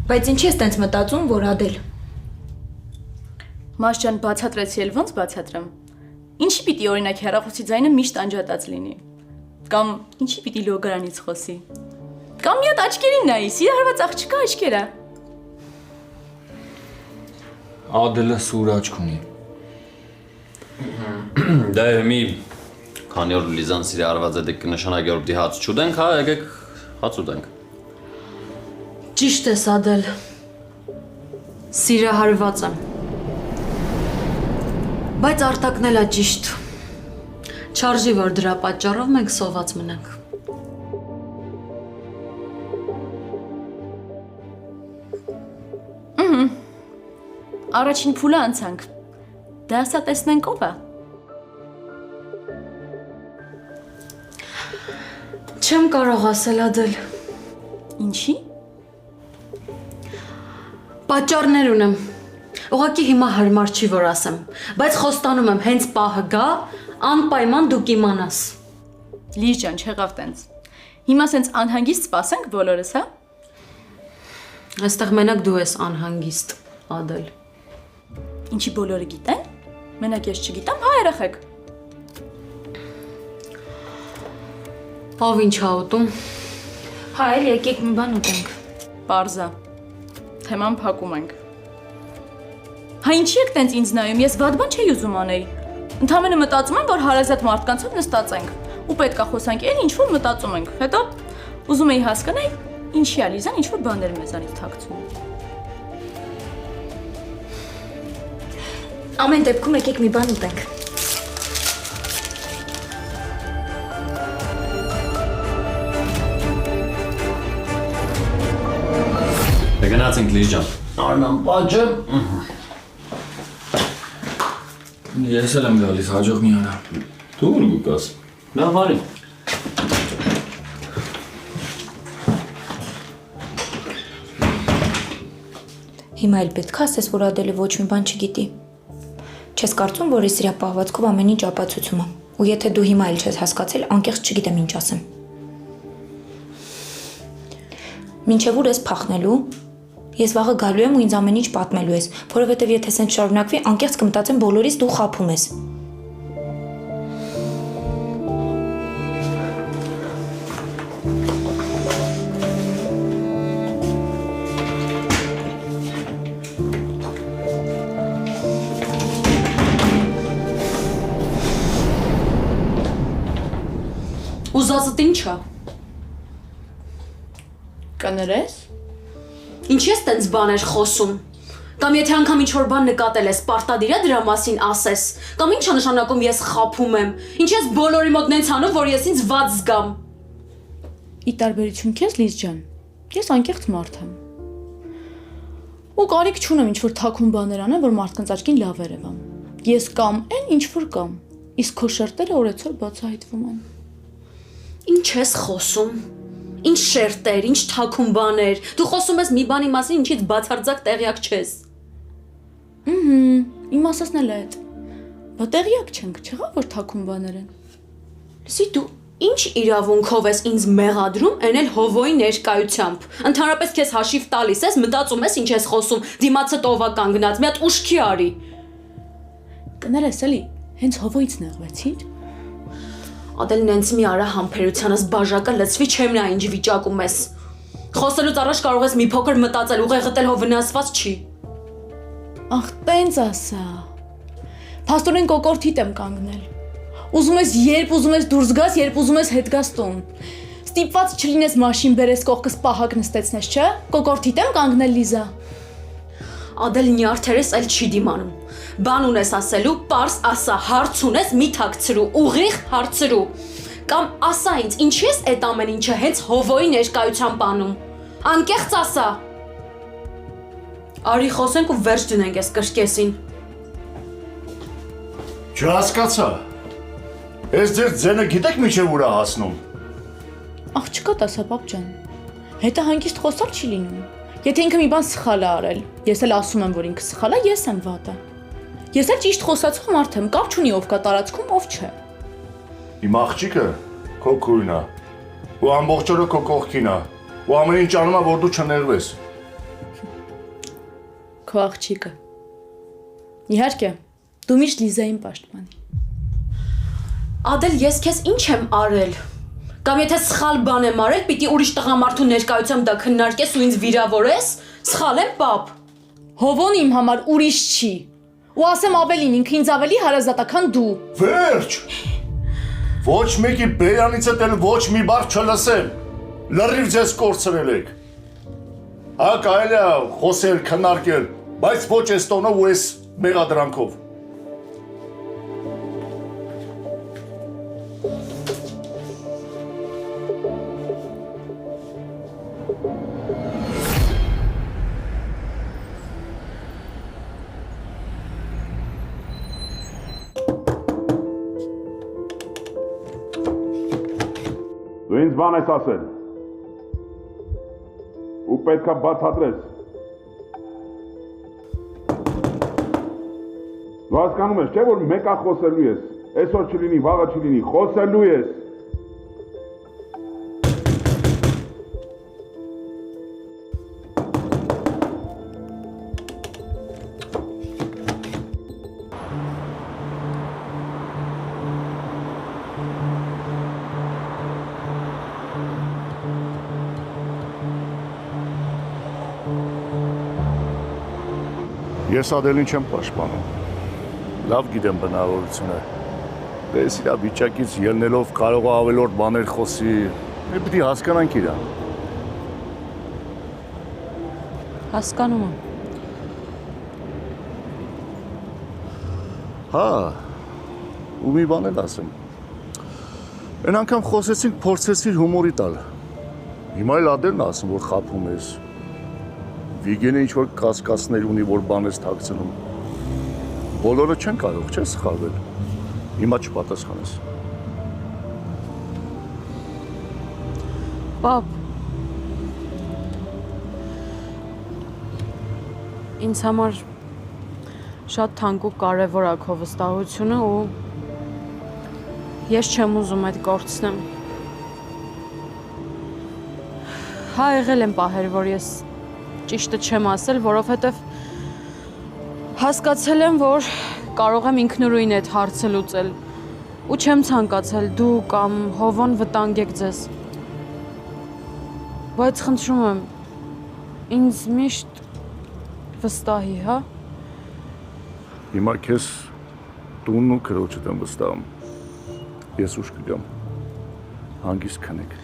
Բայց ինչի ես տենց մտածում, որ Ադել։ Մաշջան բացատրեցի էլ ոնց բացատրեմ։ Ինչի պիտի օրինակ հեռախոսի ձայնը միշտ անջատած լինի։ Կամ ինչի պիտի լոգարանից խոսի։ Կամ մի հատ աչքերին նայի, սիրահարված աղջկա աչքերը։ Ադելը սուր աչք ունի։ Դա մի քանի օր Լիզան սիրահարված է դեպ կնշանակի որ պիտի հաց չուտենք, հա, եկեք հաց ուտենք։ Ճիշտ ես Ադել։ Սիրահարված եմ։ Բայց արտակն էլ է ճիշտ։ Չարժի որ դրա պատճառով մենք սոված մնանք։ Առաջին փուլը անցանք։ Դա ասա տեսնենք ով է։ Չեմ կարող ասել Ադել։ Ինչի։ Պատճառներ ունեմ։ Ուղղակի հիմա հարմար չի որ ասեմ, բայց խոստանում եմ հենց պահը գա, անպայման դու կիմանաս։ Լիզ ջան, չեղավ տենց։ Հիմա սենց անհանգիստ սպասենք բոլորս, հա։ Այստեղ մենակ դու ես անհանգիստ, Ադել։ Ինչի բոլորը գիտեն։ Մենակ ես չգիտեմ, հա երեխեք։ Ով ինչ ա ուտում։ Հա, էլ եկեք մի բան ուտենք։ Պարզա։ Թեման փակում ենք։ Հա ինչի եք տենց ինձ նայում, ես վատ բան չի ուզում անել։ Ընդհանրապես մտածում եմ, որ հարազատ մարդկանցով նստած ենք ու պետքա խոսանք, այն ինչ որ մտածում ենք։ Հետո ուզում էի հասկանալ, ինչի է Լիզան ինչ որ բաներ մեզանից թաքցում։ Ամեն դեպքում եկեք մի բան ուտենք։ Գնացինք Լիզ ջան։ Արնամ պատժեմ։ Ես էլ եմ գալիս, հաջող մի արա։ Դու ուր գուկաս։ Լավ արի։ Հիմա էլ պետք է ասես, որ Ադելը ոչ մի բան չգիտի։ Չես կարծում, որ ես իր պահվածքով ամեն ինչ ապացուցում եմ։ Ու եթե դու հիմա էլ չես հասկացել, անկեղծ չգիտեմ ինչ ասեմ։ Մինչև ուր ես փախնելու։ Ես վաղը գալու եմ ու ինձ ամեն ինչ պատմելու ես, որովհետև եթե սենց շարունակվի, անկեղծ կմտածեմ բոլորից դու խաբում ես։ Ուզածդ ինչ է։ Կներես։ Ինչ ես տենց բաներ խոսում։ Կամ եթե անգամ ինչ-որ բան նկատել ես, պարտադիր է դրա մասին ասես։ Կամ ինչ է նշանակում ես խաբում եմ։ Ինչ ես բոլորի մոտ նենց անում, որ ես ինձ վատ զգամ։ Ի տարբերություն քեզ Լիզ ջան, ես անկեղծ մարդ եմ։ Ու կարիք չունեմ ինչ որ թաքուն բաներ անեմ, որ մարդկանց աչքին լավ երևամ։ Ես կամ այն ինչ որ կամ, իսկ քո շերտերը օրեցօր բացահայտվում են։ Ինչ ես խոսում։ Ինչ շերտեր, ինչ թաքուն բաներ։ Դու խոսում ես մի բանի մասին, ինչից բացարձակ տեղյակ չես։ Իմ ասածն էլ է այդ։ Բա տեղյակ չենք, չեղա որ թաքուն բաներ են։ Լսի դու ինչ իրավունքով ես ինձ մեղադրում, այն էլ հովոյի ներկայությամբ։ Ընդհանրապես քեզ հաշիվ տալիս ես, մտածում ես ինչ ես խոսում, դիմացդ ով է կանգնած, մի հատ ուշքի արի։ Կներես էլի, հենց հովոյից նեղվեցիր։ Ադել նենց մի արա համբերությանս բաժակը լցվի չեմ նա ինչ վիճակում ես։ Խոսելուց առաջ կարող ես մի փոքր մտածել, ուղեղդ էլ հո վնասված չի։ Ախ, տենց ասա։ Փաստորեն կոկորտիտ եմ կանգնել։ Ուզում ես երբ ուզում ես դուրս գաս, երբ ուզում ես հետ գաս տուն։ Ստիպված չլինես մաշին բերես կողքս պահակ նստեցնես, չէ՞։ Կոկորտիտ եմ կանգնել Լիզա։ Ադել նյարդերս էլ չի դիմանում։ Բան ունես ասելու, պարզ ասա, հարց ունես, մի թաքցրու, ուղիղ հարցրու։ Կամ ասա ինձ, ինչի ես այդ ամեն ինչը հենց հովոյի ներկայությամբ անում։ Անկեղծ ասա։ Արի խոսենք ու վերջ դնենք այս կրկեսին։ Չհասկացա։ Այս ձեր ձենը գիտեք միջև ուր է հասնում։ Աղջկա տասա պապ ջան։ Հետը հանգիստ խոսալ չի լինում։ Եթե ինքը մի բան սխալ է արել, ես էլ ասում եմ, որ ինքը սխալ է, ես եմ վատը։ Ես էլ ճիշտ խոսացող մարդ եմ, կապ չունի ով կա տարածքում, ով չէ։ Իմ աղջիկը քո քույրն է։ Ու ամբողջ օրը քո կողքին է։ Ու ամեն ինչ անում է, որ դու չներվես։ քո աղջիկը։ Իհարկե, դու միշտ Լիզային պաշտպանի։ Ադել, ես քեզ ինչ եմ արել։ Կամ եթե սխալ բան եմ արել, պիտի ուրիշ տղամարդու ներկայությամբ դա քննարկես ու ինձ վիրավորես, սխալ եմ, պապ։ Հովոն իմ համար ուրիշ չի։ Ու ասեմ ավելին, ինքը ինձ ավելի հարազատական դու։ Վերջ։ Ոչ մեկի բերանից էլ ոչ մի բառ չլսեմ։ Լրիվ ձեզ կորցրել եք։ Հա կարելի է խոսել, քննարկել, բայց ոչ այս տոնով ու այս մեղադրանքով։ Դու ինձ բան ես ասել։ Ու պետքա բացատրես։ Դու հասկանում ես, չէ՞ որ մեկա խոսելու ես։ Այսօր չլինի, վաղը չլինի, խոսելու ես։ Ես Ադելին չեմ պաշտպանում։ Լավ գիտեմ բնավորությունը։ Դες իր վիճակից ելնելով կարող է ավելորդ բաներ խոսի։ Մենք պիտի հասկանանք իրան։ Հասկանում եմ։ Հա։ Ու մի բան էլ ասեմ։ Այն անգամ խոսեցինք, փորձեցիր հումորի տալ։ Հիմա էլ Ադելն ասում, որ խաբում ես։ Վիգենը ինչ-որ կասկածներ ունի, որ բան ես թաքցնում։ Բոլորը չեն կարող, չէ՞ սխալվել։ Հիմա չպատասխանես։ Պապ, ինձ համար շատ թանկ ու կարևոր է քո վստահությունը ու ես չեմ ուզում այդ կորցնեմ։ Հա, եղել եմ պահեր, որ ես ճիշտը չեմ ասել, որովհետև հասկացել եմ, որ կարող եմ ինքնուրույն այդ հարցը լուծել ու չեմ ցանկացել դու կամ Հովոն վտանգեք ձեզ։ Բայց խնդրում եմ, ինձ միշտ վստահի, հա։ Հիմա քեզ տունն ու քրոջդ եմ վստահում։ Ես ուշ կգամ։ Հանգիստ քնեք։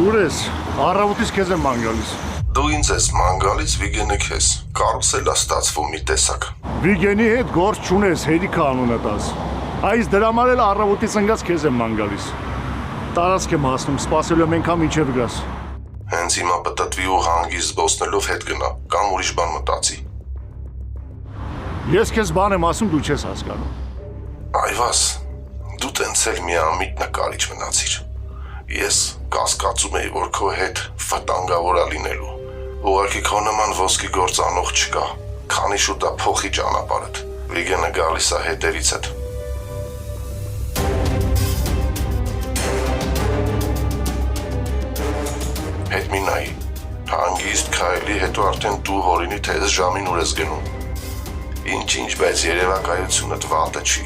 Ուր ես, առավոտից քեզ եմ ման գալիս։ Դու ինձ ես ման գալիս, Վիգենը քեզ։ Կարուսել է ստացվում մի տեսակ։ Վիգենի հետ գործ չունես, Հերիքա անունը տաս։ Այս դրա համար էլ առավոտից ընկած քեզ եմ ման գալիս։ Տարածք եմ հասնում, սպասելու եմ այնքան մինչև գաս։ Հենց հիմա պտտվի ու հանգիստ զբոսնելով հետ գնա, կամ ուրիշ բան մտածի։ Ես քեզ բան եմ ասում, դու չես հասկանում։ Այվաս, դու տենց էլ մի ամիտ նկարիչ մնացիր։ Ես կասկածում էի, որ քո հետ վտանգավոր է լինելու։ Ուղղակի քո նման ոսկի գործանող չկա, քանի շուտ է փոխի ճանապարհդ։ Վիգենը գալիս է հետևիցդ։ Հետ մի նայի, Հանգիստ քայլի հետո արդեն դու հորինի թե ես ժամին ուր ես գնում։ Ինչ, բայց երևակայությունդ վատը չի։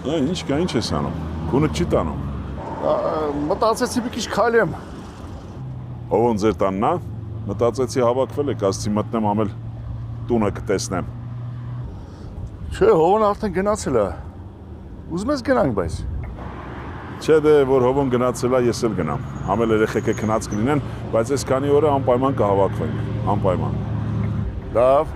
Ինչ կա, ինչ ես անում։ Քունը չի տանում։ Մտածեցի մի քիչ քայլեմ։ Ովոն ձեր տանն է։ Մտածեցի հավաքվել եք, ասացի մտնեմ ամել տունը կտեսնեմ։ Չէ, հովն արդեն գնացել է։ Ուզում ես գնանք, բայց։ Չէ դե, որ հովոն գնացել է, ես էլ գնամ։ Ամել երեխեքը քնած կլինեն, բայց այս քանի օրը անպայման կհավաքվենք, անպայման։ Լավ,